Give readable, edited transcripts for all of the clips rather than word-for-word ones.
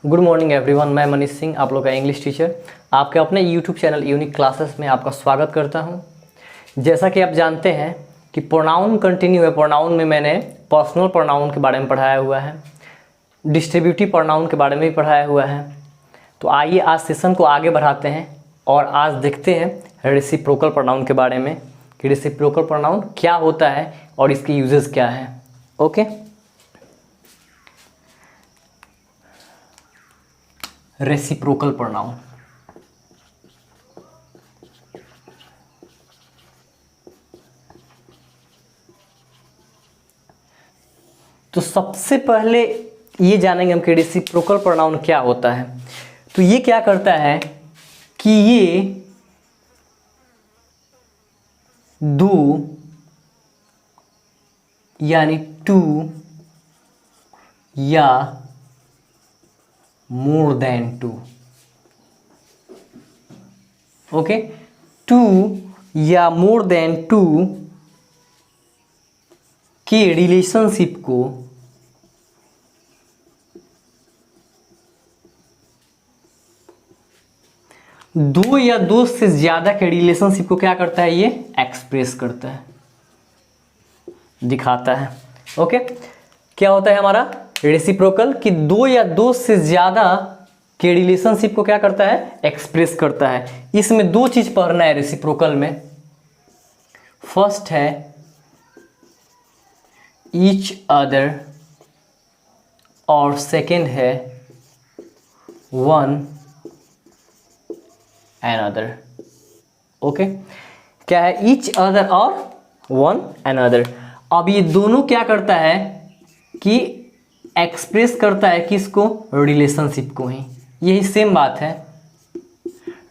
Good morning everyone, मैं मनीष सिंह, आप लोग का इंग्लिश टीचर, आपके अपने यूट्यूब चैनल यूनिक क्लासेस में आपका स्वागत करता हूं। जैसा कि आप जानते हैं कि प्रोनाउन कंटिन्यू है। प्रोनाउन में मैंने पर्सनल प्रोनाउन के बारे में पढ़ाया हुआ है, डिस्ट्रीब्यूटिव प्रोनाउन के बारे में भी पढ़ाया हुआ है। तो आइए आज सेशन को आगे बढ़ाते हैं और आज देखते हैं रेसिप्रोकल प्रोनाउन के बारे में कि रेसिप्रोकल प्रोनाउन क्या होता है और इसके यूजेस क्या है। Okay, reciprocal pronoun. तो सबसे पहले ये जानेंगे हम कि रेसिप्रोकल प्रोनाउन क्या होता है। तो ये क्या करता है कि ये दो यानी टू या more than two, okay, two या मोर देन टू के रिलेशनशिप को दो या दो से ज्यादा के रिलेशनशिप को क्या करता है, ये एक्सप्रेस करता है, दिखाता है। ओके, क्या होता है हमारा रेसिप्रोकल कि दो या दो से ज्यादा के रिलेशनशिप को क्या करता है, एक्सप्रेस करता है। इसमें दो चीज पढ़ना है रेसिप्रोकल में। फर्स्ट है ईच अदर और सेकेंड है वन एंड अदर। ओके, क्या है, ईच अदर और वन एंड अदर। अब ये दोनों क्या करता है कि एक्सप्रेस करता है किसको, रिलेशनशिप को ही। यही सेम बात है,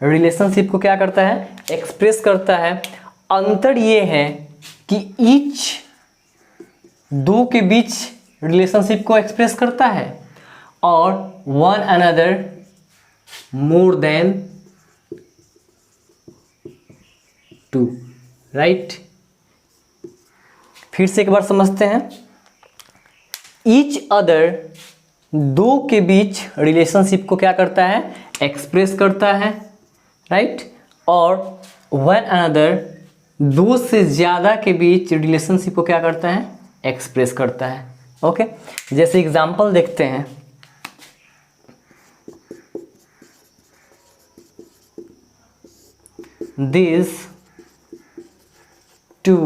रिलेशनशिप को क्या करता है, एक्सप्रेस करता है। अंतर ये है कि ईच दो के बीच रिलेशनशिप को एक्सप्रेस करता है और one another more than two, right. फिर से एक बार समझते हैं। ईच अदर दो के बीच रिलेशनशिप को क्या करता है, एक्सप्रेस करता है, राइट। और वन अनदर दो से ज्यादा के बीच रिलेशनशिप को क्या करता है, एक्सप्रेस करता है। ओके, जैसे एग्जांपल देखते हैं। This two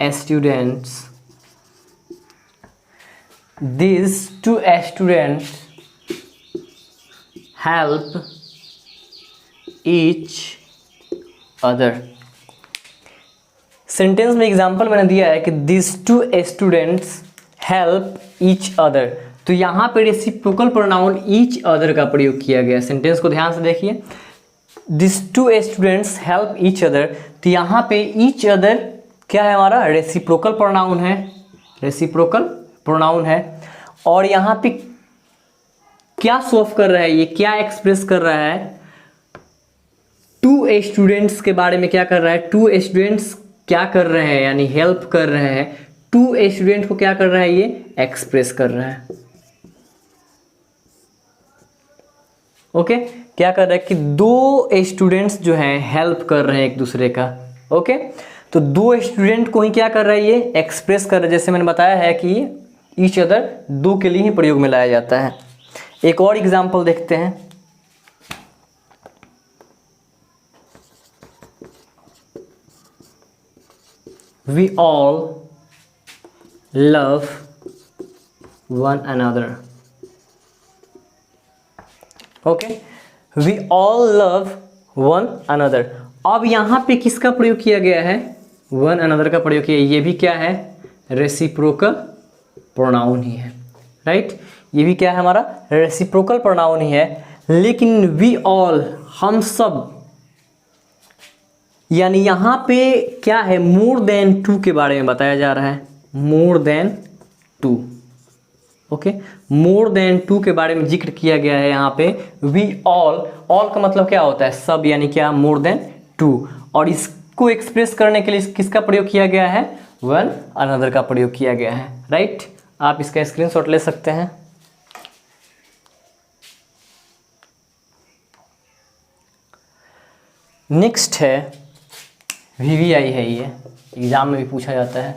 students, these two students help each other। Sentence में एग्जांपल मैंने दिया है कि these two students help each other। तो यहाँ पे रेसिप्रोकल प्रोनाउन each other का प्रयोग किया गया। सेंटेंस को ध्यान से देखिए, these two students help each other। तो यहाँ पे each other क्या है, हमारा रेसिप्रोकल प्रोनाउन है, रेसिप्रोकल प्रोनाउन है। और यहाँ पे क्या शो ऑफ कर रहा है, ये क्या एक्सप्रेस कर रहा है, टू स्टूडेंट्स के बारे में क्या कर रहा है, टू स्टूडेंट्स क्या कर रहे हैं, यानी हेल्प कर रहे हैं। टू स्टूडेंट को क्या कर रहा है, ये एक्सप्रेस कर रहा है। ओके, क्या कर रहा है कि दो स्टूडेंट्स जो हैं हेल्प कर रहे हैं एक दूसरे का। ओके, तो दो स्टूडेंट को ही क्या कर रहा है, ये एक्सप्रेस कर रहा है। जैसे मैंने बताया है कि ईच अदर दो के लिए ही प्रयोग में लाया जाता है। एक और एग्जांपल देखते हैं। We all love one another. Okay, we all love one another. अब यहां पे किसका प्रयोग किया गया है, वन अनदर का प्रयोग किया। ये भी क्या है, रेसिप्रोकल प्रोनाउन ही है, राइट। ये भी क्या है, हमारा रेसिप्रोकल प्रोनाउन ही है। लेकिन वी ऑल, हम सब, यानी यहां पे क्या है, मोर देन टू के बारे में बताया जा रहा है, more than two. Okay, more than two के बारे में जिक्र किया गया है यहाँ पे। वी ऑल, ऑल का मतलब क्या होता है, सब, यानी क्या, मोर देन टू। और इसको एक्सप्रेस करने के लिए किसका प्रयोग किया गया है, वन अनदर का प्रयोग किया गया है, राइट। आप इसका स्क्रीनशॉट ले सकते हैं। नेक्स्ट है VVI है, ये एग्जाम में भी पूछा जाता है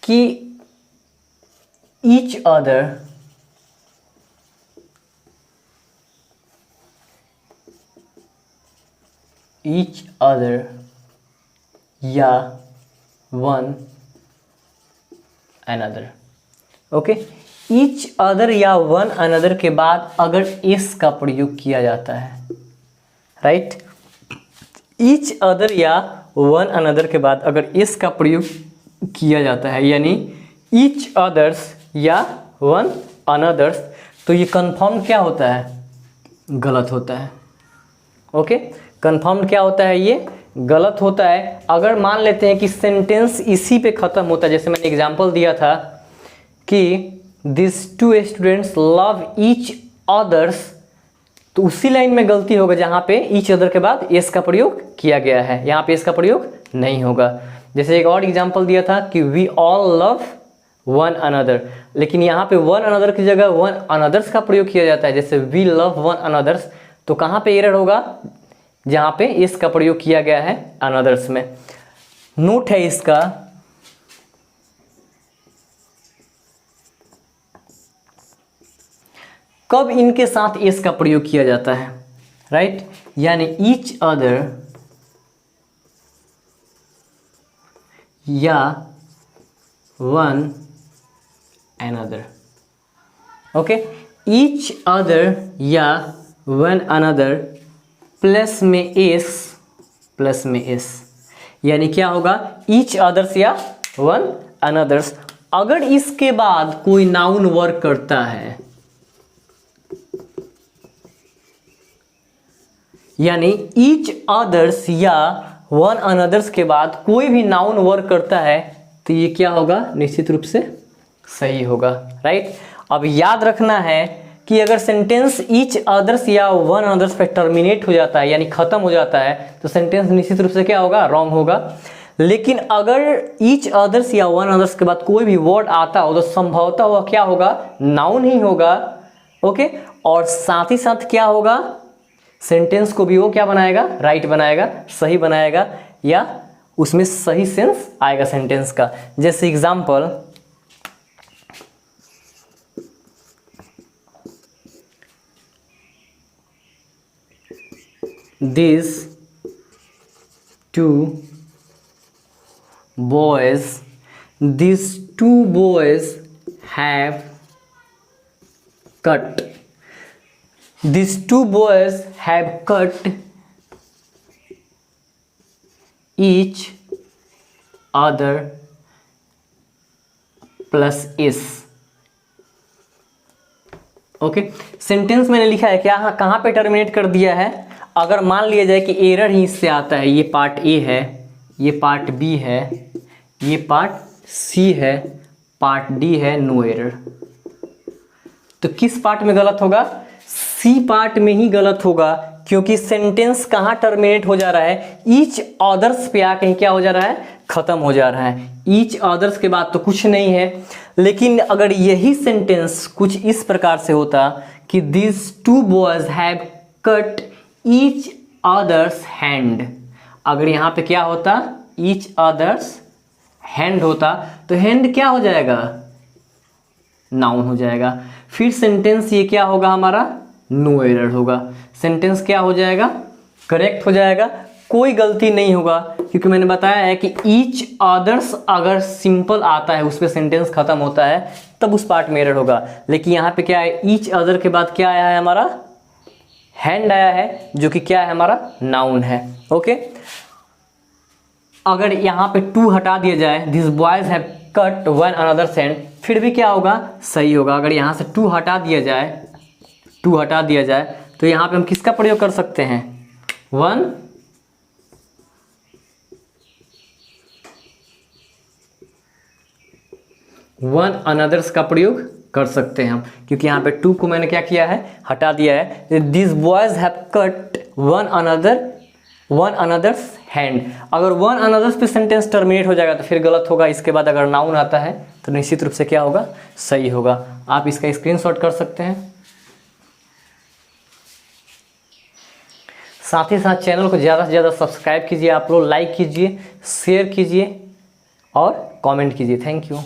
कि ईच अदर या one another. Okay, each other या वन अनदर के बाद अगर इस का प्रयोग किया जाता है, राइट, ईच अदर या वन अनदर के बाद अगर इस का प्रयोग किया जाता है, यानी ईच अदर्स या वन अनदर्स, तो ये कंफर्म क्या होता है? गलत होता है। ओके, कंफर्म क्या होता है? ये गलत होता है। अगर मान लेते हैं कि सेंटेंस इसी पे ख़त्म होता है, जैसे मैंने एग्जांपल दिया था कि this two students love each others, तो उसी लाइन में गलती होगा जहाँ पे ईच अदर के बाद एस का प्रयोग किया गया है, यहाँ पे एस का प्रयोग नहीं होगा। जैसे एक और एग्जांपल दिया था कि we all love one another, लेकिन यहाँ पे वन अनदर की जगह वन अनदर्स का प्रयोग किया जाता है, जैसे वी लव वन अनदर्स, तो कहाँ पे एरर होगा? जहाँ पे एस का प्रयोग किया गया है अनदर्स में। नोट है इसका, कब इनके साथ एस का प्रयोग किया जाता है, राइट, यानी ईच अदर या one another. Okay, each other या वन अनदर प्लस में एस, यानी क्या होगा? ईच अदर्स या वन अनदर्स। अगर इसके बाद कोई नाउन वर्क करता है, यानी ईच अदर्स या वन अनदर्स के बाद कोई भी नाउन वर्क करता है, तो ये क्या होगा? निश्चित रूप से सही होगा, राइट। अब याद रखना है कि अगर सेंटेंस ईच अदर्स या वन अनदर्स पे टर्मिनेट हो जाता है, यानी खत्म हो जाता है, तो सेंटेंस निश्चित रूप से क्या होगा? रॉन्ग होगा। लेकिन अगर ईच अदर्स या वन अदर्स के बाद कोई भी वर्ड आता हो, तो संभवतः वह क्या होगा? नाउन ही होगा। ओके, और साथ ही साथ क्या होगा? सेंटेंस को भी वो क्या बनाएगा? राइट बनाएगा, सही बनाएगा, या उसमें सही सेंस आएगा सेंटेंस का। जैसे example, these two boys have cut each other plus इस। ओके, सेंटेंस मैंने लिखा है क्या? कहाँ पे टर्मिनेट कर दिया है? अगर मान लिया जाए कि एरर ही इससे आता है, ये पार्ट ए है, ये पार्ट बी है, ये पार्ट सी है, पार्ट डी है, नो एरर, तो किस पार्ट में गलत होगा? सी पार्ट में ही गलत होगा, क्योंकि सेंटेंस कहाँ टर्मिनेट हो जा रहा है? ईच अदर्स पे आके क्या हो जा रहा है? खत्म हो जा रहा है। ईच अदर्स के बाद तो कुछ नहीं है। लेकिन अगर यही सेंटेंस कुछ इस प्रकार से होता कि this two boys have cut each others hand, अगर यहाँ पे क्या होता? ईच अदर्स हैंड होता, तो हैंड क्या हो जाएगा? नाउन हो जाएगा। फिर सेंटेंस ये क्या होगा हमारा? नो एरर होगा। सेंटेंस क्या हो जाएगा? करेक्ट हो जाएगा, कोई गलती नहीं होगा, क्योंकि मैंने बताया है कि ईच अदर्स अगर सिंपल आता है, उस पर सेंटेंस खत्म होता है, तब उस पार्ट में एरर होगा। लेकिन यहाँ पे क्या है? ईच अदर के बाद क्या आया है हमारा? हैंड आया है, जो कि क्या है हमारा? नाउन है। ओके, अगर यहाँ पे टू हटा दिया जाए, this boys have cut one another's hand, फिर भी क्या होगा? सही होगा। अगर यहाँ से टू हटा दिया जाए, तो यहाँ पे हम किसका प्रयोग कर सकते हैं? वन अनदर्स का प्रयोग कर सकते हैं हम, क्योंकि यहाँ पे टू को मैंने क्या किया है? हटा दिया है। This boys have cut one another's hand, अगर वन अनदर्स पे सेंटेंस टर्मिनेट हो जाएगा तो फिर गलत होगा। इसके बाद अगर नाउन आता है तो निश्चित रूप से क्या होगा, सही होगा। आप इसका स्क्रीनशॉट कर सकते हैं। साथ ही साथ चैनल को ज़्यादा से ज़्यादा सब्सक्राइब कीजिए, आप लोग लाइक कीजिए, शेयर कीजिए और कमेंट कीजिए। Thank you.